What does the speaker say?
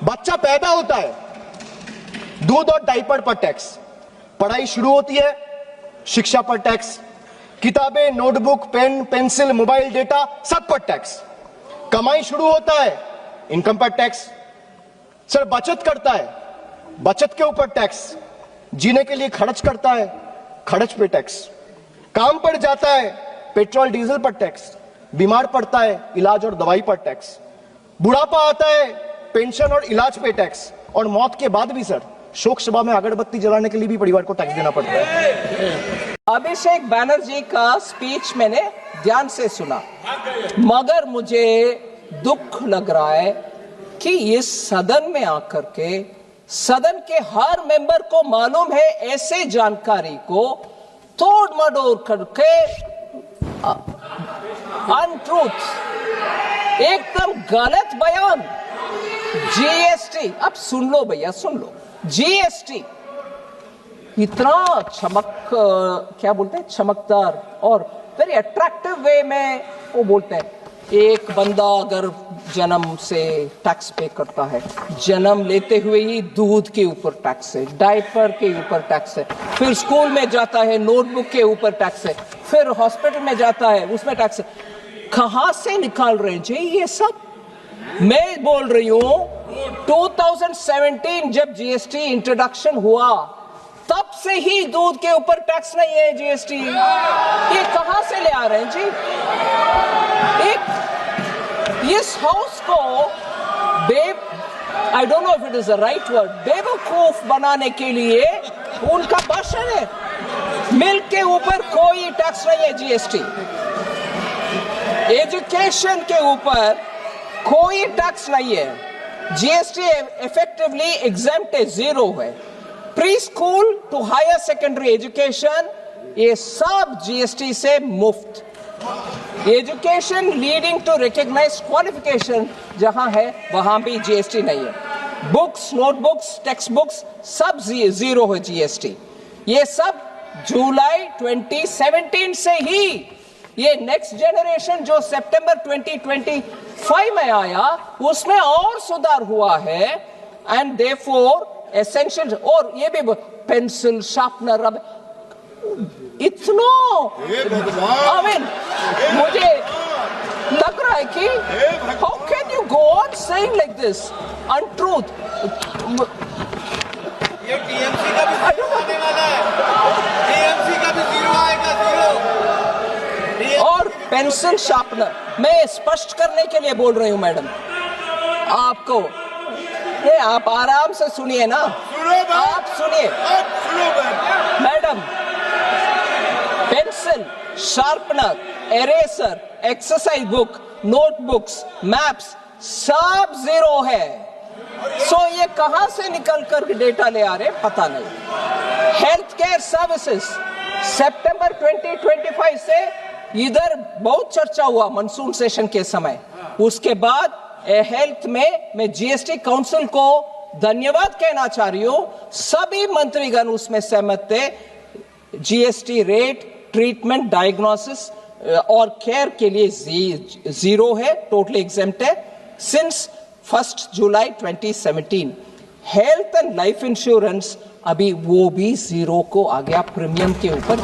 बच्चा पैदा होता है, दूध और डायपर पर टैक्स, पढ़ाई शुरू होती है, शिक्षा पर टैक्स, किताबें, notebook, pen, pencil, mobile data सब पर टैक्स, कमाई शुरू होता है, इनकम पर टैक्स। सर बचत करता है, बचत के ऊपर टैक्स, जीने के लिए खर्च करता है, खर्च पे टैक्स, काम पर जाता है, पेट्रोल डीजल पर टैक्स, बीमार पड़ता है, इलाज और दवाई पर टैक्स, बुढ़ापा आता है, पेंशन और इलाज पे टैक्स, और मौत के बाद भी सर शोक सभा में अगरबत्ती जलाने के लिए भी परिवार को टैक्स देना पड़ता है। अभिषेक बैनर्जी का स्पीच मैंने ध्यान से सुना, मगर मुझे दुख लग रहा है कि इस सदन में आकर के सदन के हर मेंबर को मालूम है ऐसे जानकारी को तोड़ मडोड़ करके अनट्रूथ, एकदम गलत बयान। जीएसटी, अब सुन लो भैया, सुन लो, जीएसटी इतना क्या बोलते हैं, चमकदार और वेरी अट्रैक्टिव वे में वो बोलते हैं, एक बंदा अगर जन्म से टैक्स पे करता है, जन्म लेते हुए ही दूध के ऊपर टैक्स है, डायपर के ऊपर टैक्स है, फिर स्कूल में जाता है नोटबुक के ऊपर टैक्स है, फिर हॉस्पिटल में जाता है उसमें टैक्स है। कहां से निकाल रहे हैं जी ये सब? मैं बोल रही हूं 2017 जब जीएसटी इंट्रोडक्शन हुआ तब से ही दूध के ऊपर टैक्स नहीं है जीएसटी। ये कहां से ले आ रहे हैं जी? इस हाउस को I don't know if it is the right word, बेवकूफ बनाने के लिए उनका भाषण है। मिल्क के ऊपर कोई टैक्स नहीं है जीएसटी, एजुकेशन के ऊपर कोई टैक्स नहीं है, जीएसटी इफेक्टिवली एग्जेम्प्ट है, जीरो है। Pre school to higher secondary education ये सब जीएसटी से मुफ्त। Education leading to recognised qualification जहां है वहां भी जीएसटी नहीं है। बुक्स, नोटबुक्स, टेक्स्ट बुक्स सब जीरो है जीएसटी। ये सब जुलाई 2017 से ही, ये नेक्स्ट जनरेशन जो सितंबर 2025 में आया उसमें और सुधार हुआ है। एंड देयरफॉर एसेंशियल, और ये भी पेंसिल, शार्पनर, अब इतना आई मीन मुझे लग रहा है कि how can you go on saying like this untruth. ये टीएमसी का भी आने वाला है, टीएमसी का भी जीरो आएगा, जीरो। और पेंसिल, शार्पनर, मैं स्पष्ट करने के लिए बोल रही हूं मैडम आपको, ये आप आराम से सुनिए ना, आप सुनिए madam. Pencil, sharpener, eraser, exercise book, notebooks, maps सब जीरो है। सो ये कहां से निकल कर डेटा ले आ रहे पता नहीं। हेल्थ केयर सर्विसेज सितंबर 2025 से इधर बहुत चर्चा हुआ मानसून सेशन के समय, उसके बाद हेल्थ में मैं जीएसटी काउंसिल को धन्यवाद कहना चाह रही हूं, सभी मंत्रीगण उसमें सहमत थे। जीएसटी रेट, ट्रीटमेंट, डायग्नोसिस और केयर के लिए जीरो है, टोटली एग्जेम्प्ट है since 1 July 2017। Health and life insurance अभी वो भी जीरो को आ गया, प्रीमियम के ऊपर